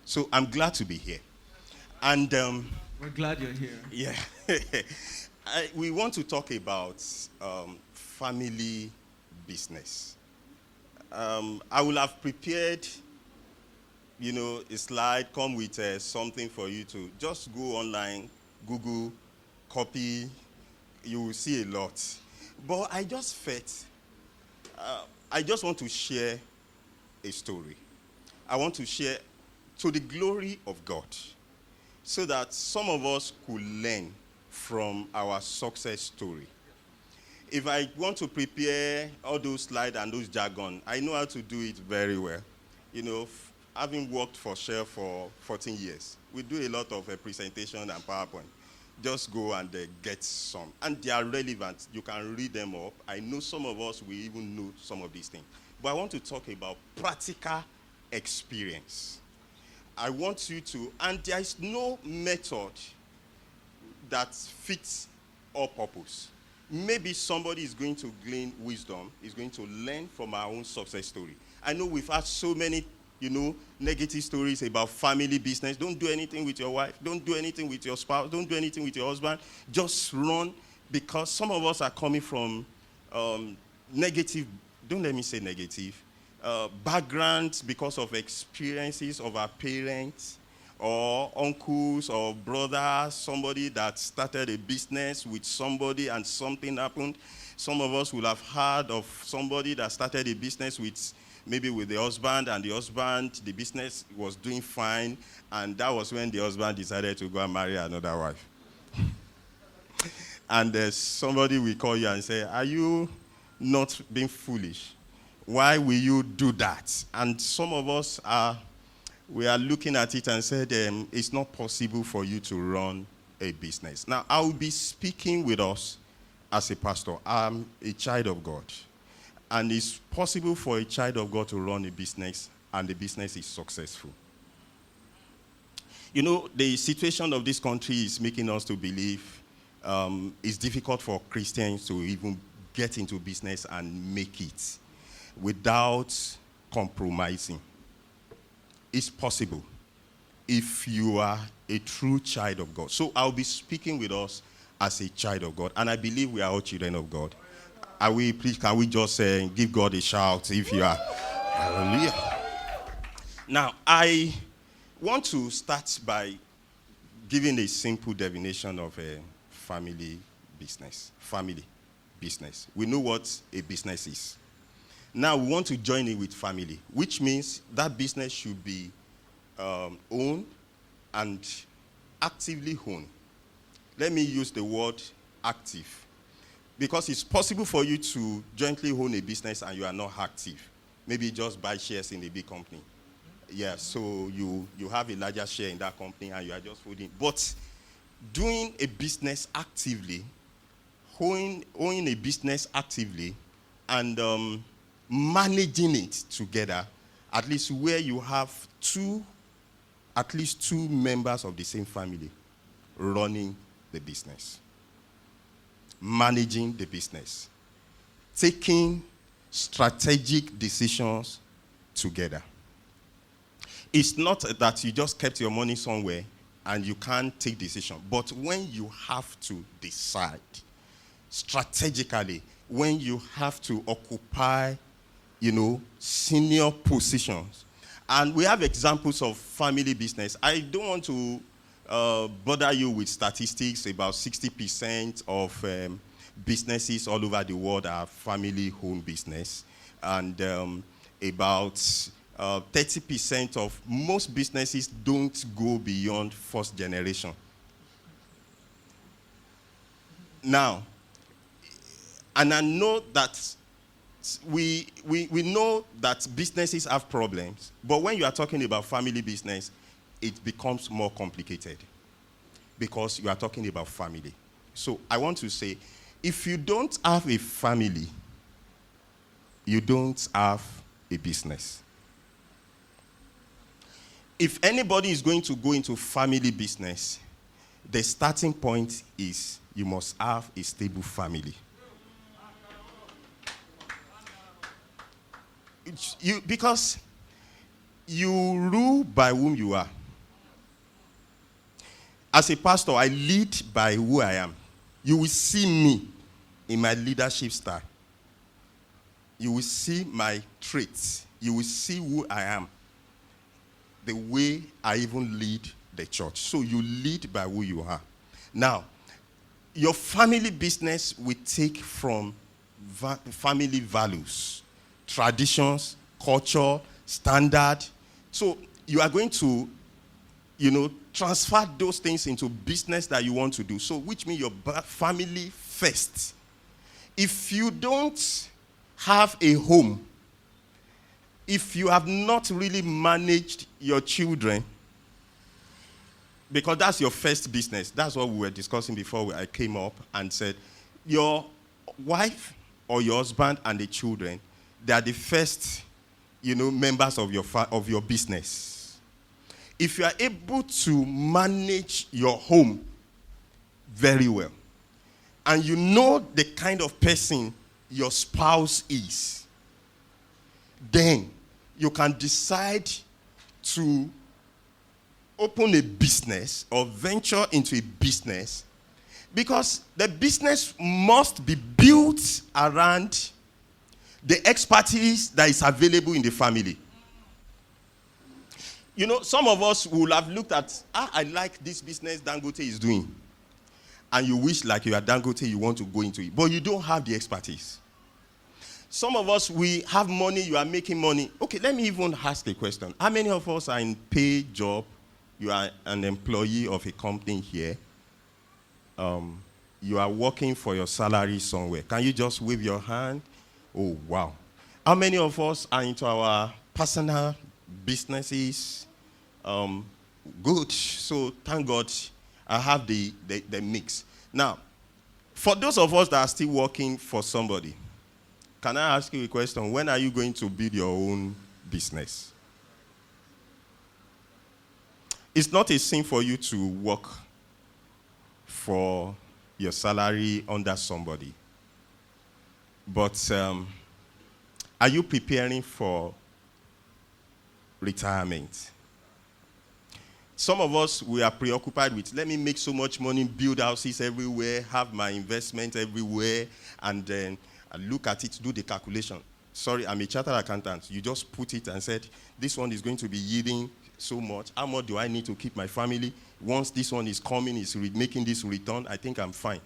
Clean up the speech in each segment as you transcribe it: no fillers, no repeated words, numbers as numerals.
So I'm glad to be here. And We're glad you're here. yeah, we want to talk about family business. I will have prepared, a slide, come with something for you to just go online, Google, copy, you will see a lot. But I just felt, I just want to share a story. I want to share to the glory of God so that some of us could learn from our success story. If I want to prepare all those slides and those jargon, I know how to do it very well. Having worked for Shell for 14 years, we do a lot of presentation and PowerPoint. Just go and get some. And they are relevant. You can read them up. I know some of us will even know some of these things. But I want to talk about practical experience. I want you to, and there is no method that fits all purpose. Maybe somebody is going to glean wisdom, is going to learn from our own success story. I know we've had so many, negative stories about family business. Don't do anything with your wife. Don't do anything with your spouse. Don't do anything with your husband. Just run, because some of us are coming from negative, don't let me say negative, backgrounds because of experiences of our parents or uncles or brothers, somebody that started a business with somebody and something happened. Some of us will have heard of somebody that started a business maybe with the husband, and the business was doing fine, and that was when the husband decided to go and marry another wife. And somebody will call you and say, are you not being foolish? Why will you do that? And some of us we are looking at it and said, it's not possible for you to run a business. Now, I will be speaking with us as a pastor. I'm a child of God. And it's possible for a child of God to run a business, and the business is successful. The situation of this country is making us to believe it's difficult for Christians to even get into business and make it without compromising. It's possible if you are a true child of God. So I'll be speaking with us as a child of God, and I believe we are all children of God. Can we just give God a shout if you are? Hallelujah. Now, I want to start by giving a simple definition of a family business. Family business. We know what a business is. Now, we want to join in with family, which means that business should be owned and actively owned. Let me use the word active, because it's possible for you to jointly own a business and you are not active. Maybe just buy shares in a big company. Yeah, so you have a larger share in that company and you are just holding. But doing a business actively, owning a business actively, and managing it together, at least where you have at least two members of the same family running the business, managing the business, taking strategic decisions together. It's not that you just kept your money somewhere and you can't take decisions, but when you have to decide strategically, when you have to occupy, senior positions. And we have examples of family business. I don't want to bother you with statistics. About 60% of businesses all over the world are family-owned business. And about 30% of most businesses don't go beyond first generation. Now, and I know that we know that businesses have problems, but when you are talking about family business, it becomes more complicated because you are talking about family. So I want to say, if you don't have a family, you don't have a business. If anybody is going to go into family business, the starting point is you must have a stable family. Because you rule by whom you are. As a pastor, I lead by who I am. You will see me in my leadership style. You will see my traits. You will see who I am. The way I even lead the church. So you lead by who you are. Now, your family business will take from family values, traditions, culture, standard. So you are going to, transfer those things into business that you want to do. So which means your family first. If you don't have a home, if you have not really managed your children, because that's your first business. That's what we were discussing before I came up and said, your wife or your husband and the children, they are the first, members of your business. If you are able to manage your home very well, and you know the kind of person your spouse is, then you can decide to open a business or venture into a business, because the business must be built around the expertise that is available in the family. Some of us will have looked at, I like this business Dangote is doing. And you wish like you are Dangote, you want to go into it. But you don't have the expertise. Some of us, we have money, you are making money. Okay, let me even ask a question. How many of us are in paid job? You are an employee of a company here. You are working for your salary somewhere. Can you just wave your hand? Oh, wow. How many of us are into our personal businesses? Good. So thank God I have the mix. Now, for those of us that are still working for somebody, can I ask you a question? When are you going to build your own business? It's not a sin for you to work for your salary under somebody. But are you preparing for retirement? Some of us, we are preoccupied with, let me make so much money, build houses everywhere, have my investment everywhere, and then I look at it, do the calculation. Sorry, I'm a chartered accountant. You just put it and said, this one is going to be yielding so much. How much do I need to keep my family? Once this one is coming, is making this return, I think I'm fine.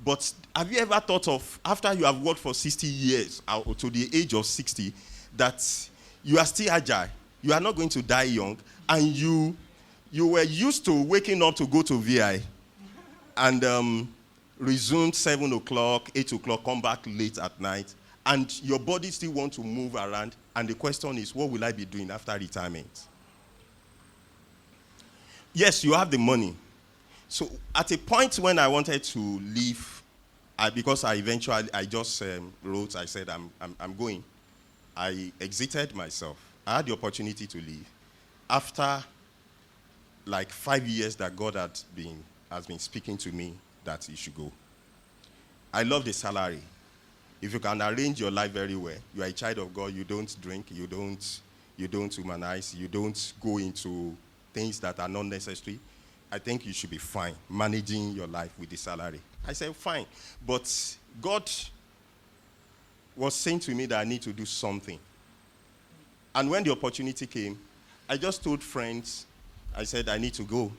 But have you ever thought of, after you have worked for 60 years, or to the age of 60, that you are still agile, you are not going to die young, and you were used to waking up to go to VI, and resume 7 o'clock, 8 o'clock, come back late at night, and your body still wants to move around, and the question is, what will I be doing after retirement? Yes, you have the money. So at a point when I wanted to leave, because I just wrote, I said, I'm going. I exited myself. I had the opportunity to leave. After like 5 years that God has been speaking to me that you should go. I love the salary. If you can arrange your life very well, you are a child of God, you don't drink, you don't humanize, you don't go into things that are not necessary, I think you should be fine managing your life with the salary. I said, fine. But God was saying to me that I need to do something. And when the opportunity came, I just told friends, I said, I need to go.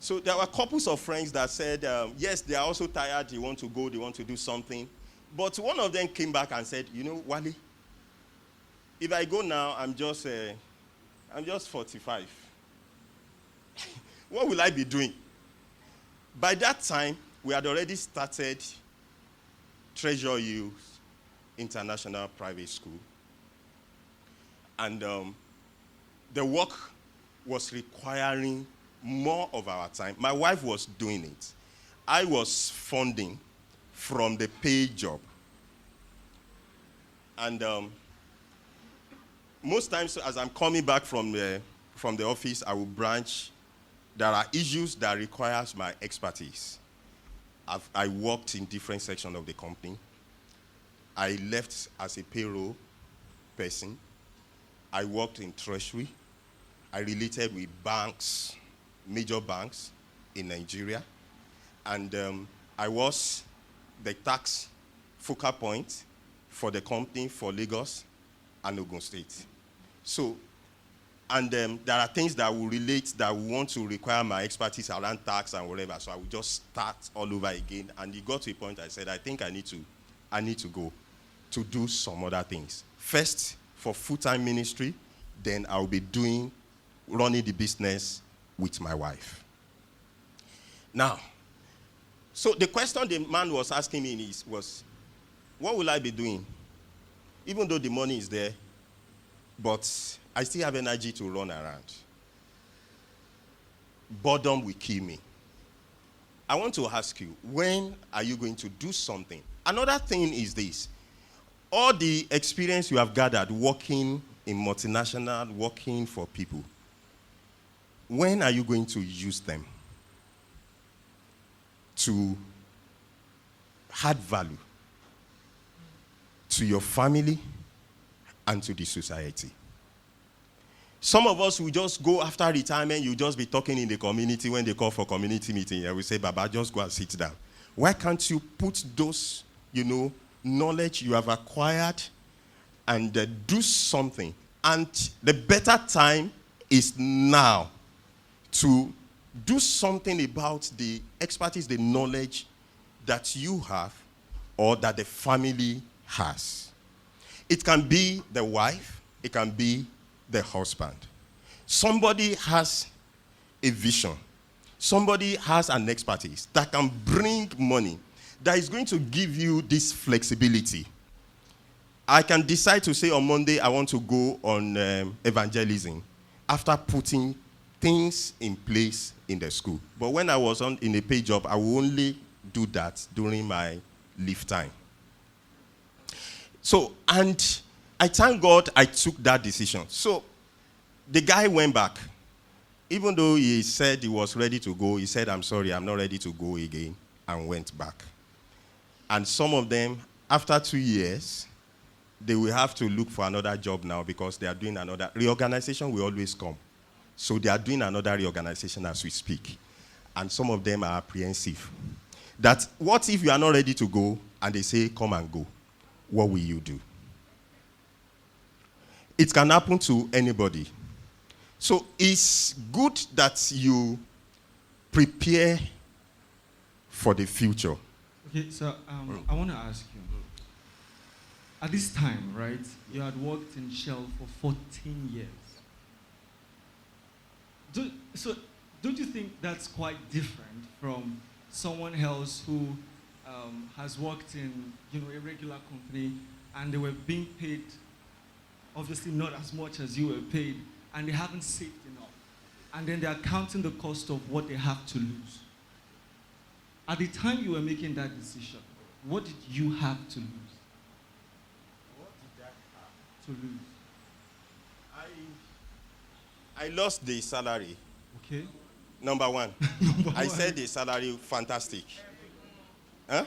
So there were couples of friends that said, yes, they are also tired, they want to go, they want to do something. But one of them came back and said, Wale, if I go now, I'm just 45. What will I be doing? By that time, we had already started Treasure Youth International Private School. And the work was requiring more of our time. My wife was doing it. I was funding from the paid job. And most times, as I'm coming back from the office, I will branch. There are issues that requires my expertise. I worked in different sections of the company. I left as a payroll person. I worked in treasury. I related with banks, major banks in Nigeria. And I was the tax focal point for the company for Lagos and Ogun State. So, and there are things that will relate that will want to require my expertise around tax and whatever. So I will just start all over again. And it got to a point I said, I think I need to go to do some other things. First, for full-time ministry, then I'll be running the business with my wife. Now, so the question the man was asking me was, what will I be doing? Even though the money is there, but I still have energy to run around. Boredom will kill me. I want to ask you, when are you going to do something? Another thing is this. All the experience you have gathered working in multinational, working for people, when are you going to use them to add value to your family and to the society? Some of us will just go after retirement, you'll just be talking in the community when they call for community meeting. I will say, Baba, just go and sit down. Why can't you put those, knowledge you have acquired and do something? And the better time is now to do something about the expertise, the knowledge that you have or that the family has. It can be the wife, it can be the husband. Somebody has a vision. Somebody has an expertise that can bring money, that is going to give you this flexibility. I can decide to say on Monday I want to go on evangelism after putting things in place in the school. But when I was in a paid job, I will only do that during my leave time. So, and I thank God I took that decision. So the guy went back. Even though he said he was ready to go, he said, I'm sorry, I'm not ready to go again, and went back. And some of them, after 2 years, they will have to look for another job now because they are doing another reorganization will always come. So they are doing another reorganization as we speak. And some of them are apprehensive. That what if you are not ready to go and they say, come and go? What will you do? It can happen to anybody. So it's good that you prepare for the future. Okay, so I want to ask you. At this time, right, you had worked in Shell for 14 years. Don't you think that's quite different from someone else who has worked in a regular company and they were being paid, obviously not as much as you were paid, and they haven't saved enough, and then they are counting the cost of what they have to lose? At the time you were making that decision, what did you have to lose? What did I have to lose? I lost the salary. Okay. Number one. I said the salary, fantastic. Huh?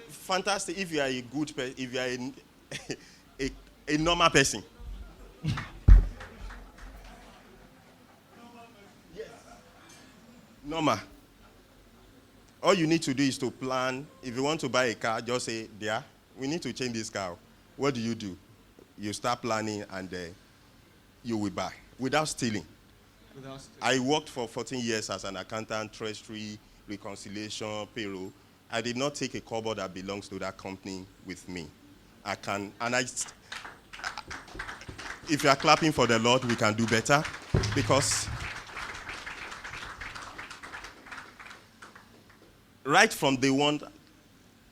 Fantastic if you are a good person, if you are a normal person. Yes. Normal. All you need to do is to plan. If you want to buy a car, just say, dear, we need to change this car. What do? You start planning and you will buy without stealing. I worked for 14 years as an accountant, treasury, reconciliation, payroll. I did not take a kobo that belongs to that company with me. If you are clapping for the Lord, we can do better because right from day one,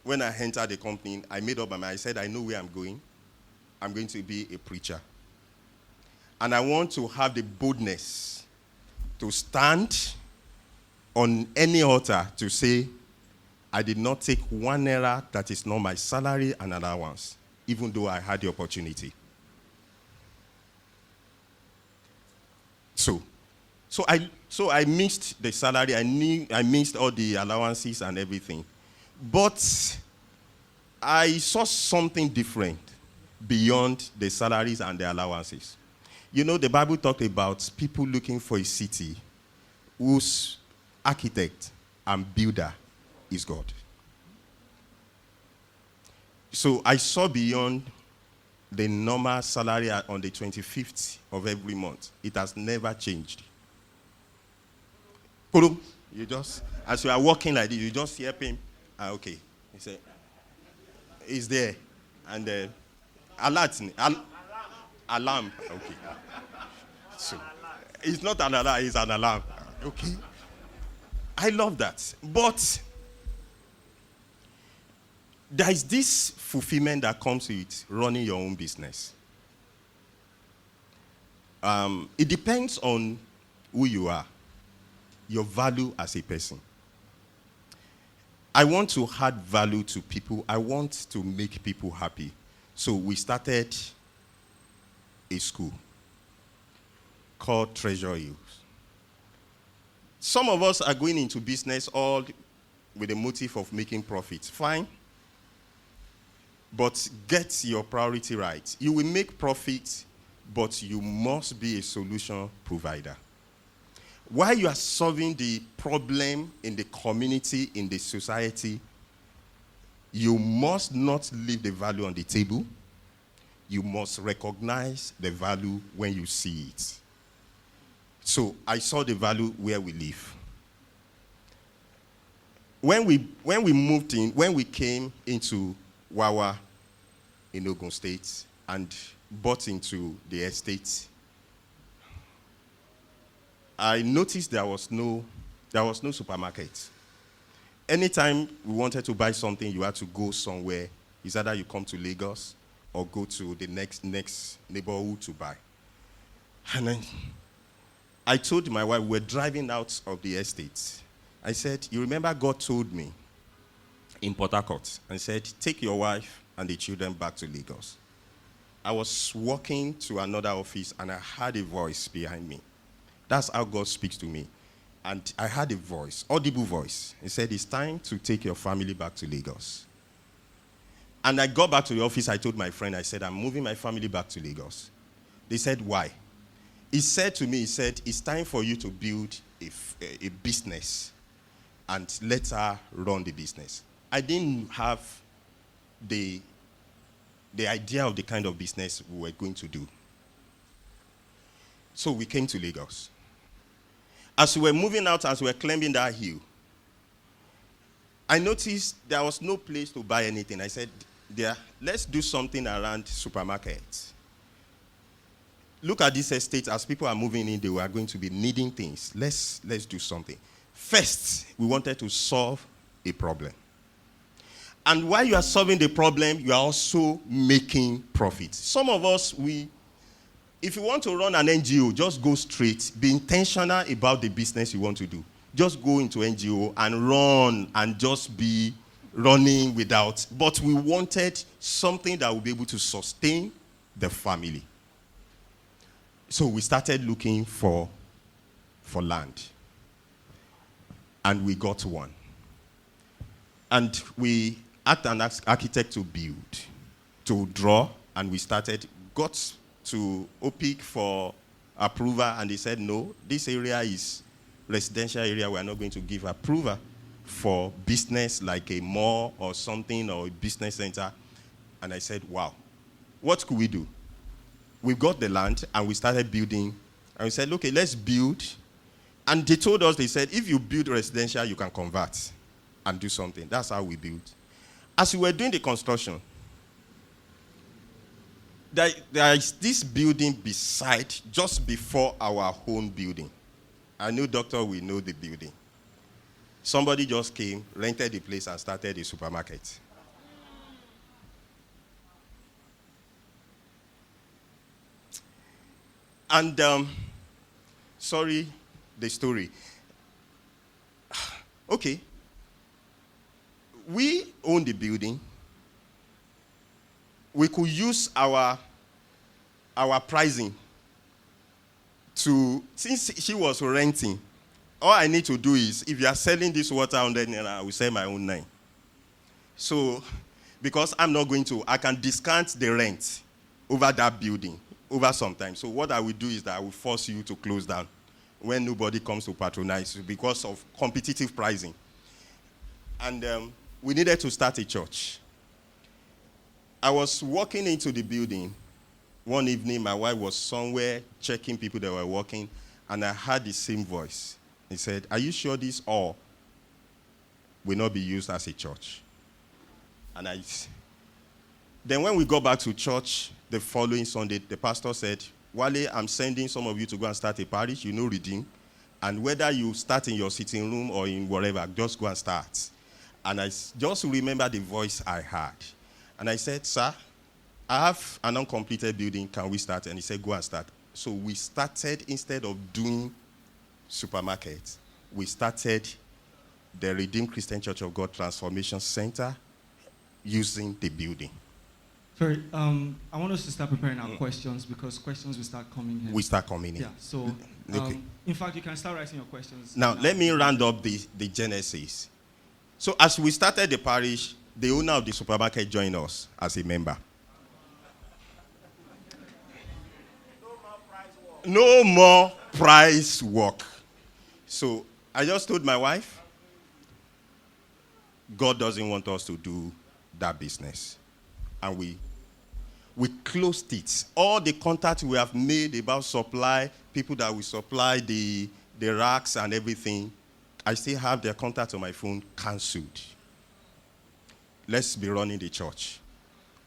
when I entered the company, I made up my mind. I said, I know where I'm going. I'm going to be a preacher. And I want to have the boldness to stand on any altar to say, I did not take 1 naira that is not my salary and allowance, even though I had the opportunity. So I missed the salary. I missed all the allowances and everything. But I saw something different beyond the salaries and the allowances. You know, the Bible talked about people looking for a city whose architect and builder is God. So I saw beyond the normal salary on the 25th of every month. It has never changed. You just, as you are walking like this, you just hear him. Okay. He said, he's there. And alert. Alarm. Okay. So, it's not an alarm, it's an alarm. Okay. I love that. But there is this fulfillment that comes with running your own business. It depends on who you are, your value as a person. I want to add value to people. I want to make people happy. So we started a school called Treasure Hills. Some of us are going into business all with the motive of making profits. Fine. But get your priority right. You will make profit, but you must be a solution provider. While you are solving the problem in the community, in the society, you must not leave the value on the table. You must recognize the value when you see it. So I saw the value where we live. When we moved in, when we came into Wawa in Ogun State and bought into the estate, I noticed there was no supermarket. Anytime we wanted to buy something, you had to go somewhere. It's either you come to Lagos or go to the next neighborhood to buy. And then I told my wife, we're driving out of the estate. I said, you remember God told me in Port Harcourt and said, take your wife and the children back to Lagos. I was walking to another office and I heard a voice behind me. That's how God speaks to me. And I heard a voice, audible voice. He said, it's time to take your family back to Lagos. And I got back to the office. I told my friend, I said, I'm moving my family back to Lagos. They said, why? He said to me, he said, it's time for you to build a business and let her run the business. I didn't have the idea of the kind of business we were going to do. So we came to Lagos. As we were moving out, as we were climbing that hill, I noticed there was no place to buy anything. I said, let's do something around supermarkets. Look at this estate. As people are moving in, they were going to be needing things. Let's do something. First, we wanted to solve a problem. And while you are solving the problem, you are also making profit. Some of us, if you want to run an NGO, just go straight. Be intentional about the business you want to do. Just go into NGO and run and just be running without. But we wanted something that would be able to sustain the family. So we started looking for land. And we got one. And we asked an architect to build, to draw, and we got to OPIC for approval, and they said, no, this area is residential area. We are not going to give approval for business like a mall or something or a business center. And I said, wow, what could we do? We got the land, and we started building. And we said, okay, let's build. And they told us, they said, if you build residential, you can convert and do something. That's how we built. As we were doing the construction, there is this building beside, just before our own building. I know doctor will know the building. Somebody just came, rented the place, and started a supermarket. And, sorry, the story. Okay. We own the building. We could use our pricing since she was renting, all I need to do is, if you are selling this water 100 naira, I will sell my own 9. So, because I'm not going to, I can discount the rent over that building. over some time. So what I will do is that I will force you to close down when nobody comes to patronize you because of competitive pricing. And we needed to start a church. I was walking into the building. One evening, my wife was somewhere checking people that were working, and I heard the same voice. He said, "Are you sure this all will not be used as a church?" And then when we got back to church the following Sunday, the pastor said, "Wale, I'm sending some of you to go and start a parish, Redeem. And whether you start in your sitting room or in wherever, just go and start." And I just remember the voice I heard. And I said, "Sir, I have an uncompleted building. Can we start?" And he said, "Go and start." So we started, instead of doing supermarkets, we started the Redeemed Christian Church of God Transformation Center using the building. Sorry, I want us to start preparing our questions because questions will start coming in. We start coming in. Yeah, so Okay. In fact, you can start writing your questions. Now, let me round up the genesis. So as we started the parish, the owner of the supermarket joined us as a member. No more price work. So I just told my wife, God doesn't want us to do that business. And we closed it. All the contacts we have made about supply, people that will supply the racks and everything, I still have their contact on my phone, cancelled. Let's be running the church.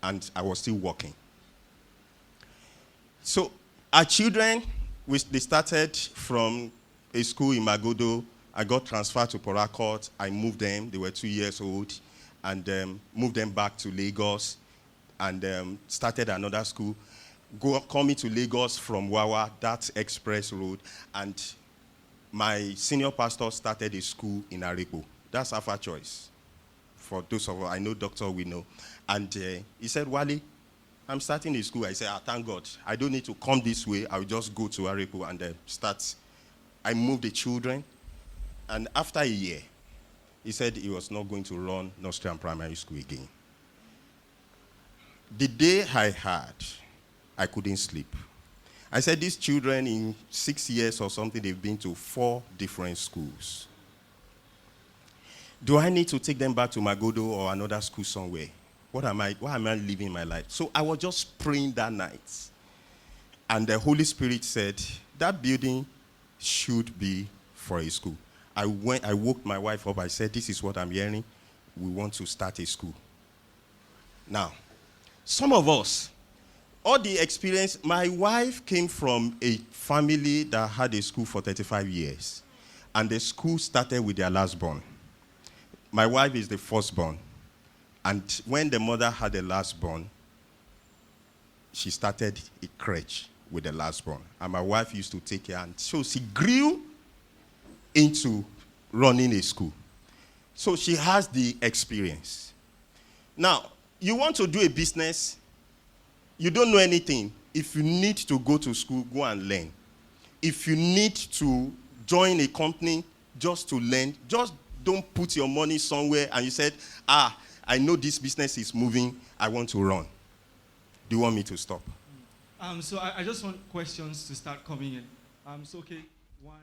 And I was still working. So our children, they started from a school in Magodo. I got transferred to Port Harcourt. I moved them. They were 2 years old. And moved them back to Lagos. And started another school. Coming to Lagos from Wawa, that's Express Road. And my senior pastor started a school in Arepo. That's Alpha Choice. For those of us, I know Dr. we know. And he said, "Wale, I'm starting a school." I said, "Thank God. I don't need to come this way. I'll just go to Arepo and start." I moved the children. And after a year, he said he was not going to run nursery and primary school again. The day I heard, I couldn't sleep. I said, these children in 6 years or something, they've been to 4 different schools. Do I need to take them back to Magodo or another school somewhere? Why am I living my life? So I was just praying that night. And the Holy Spirit said, that building should be for a school. I woke my wife up. I said, this is what I'm hearing. We want to start a school. Now, some of us, all the experience, my wife came from a family that had a school for 35 years. And the school started with their last born. My wife is the firstborn. And when the mother had the last born, she started a crèche with the last born. And my wife used to take care. And so she grew into running a school. So she has the experience. Now, you want to do a business, you don't know anything. If you need to go to school, go and learn. If you need to join a company just to learn, just don't put your money somewhere and you said, I know this business is moving, I want to run. Do you want me to stop? So I just want questions to start coming in. Okay, 1.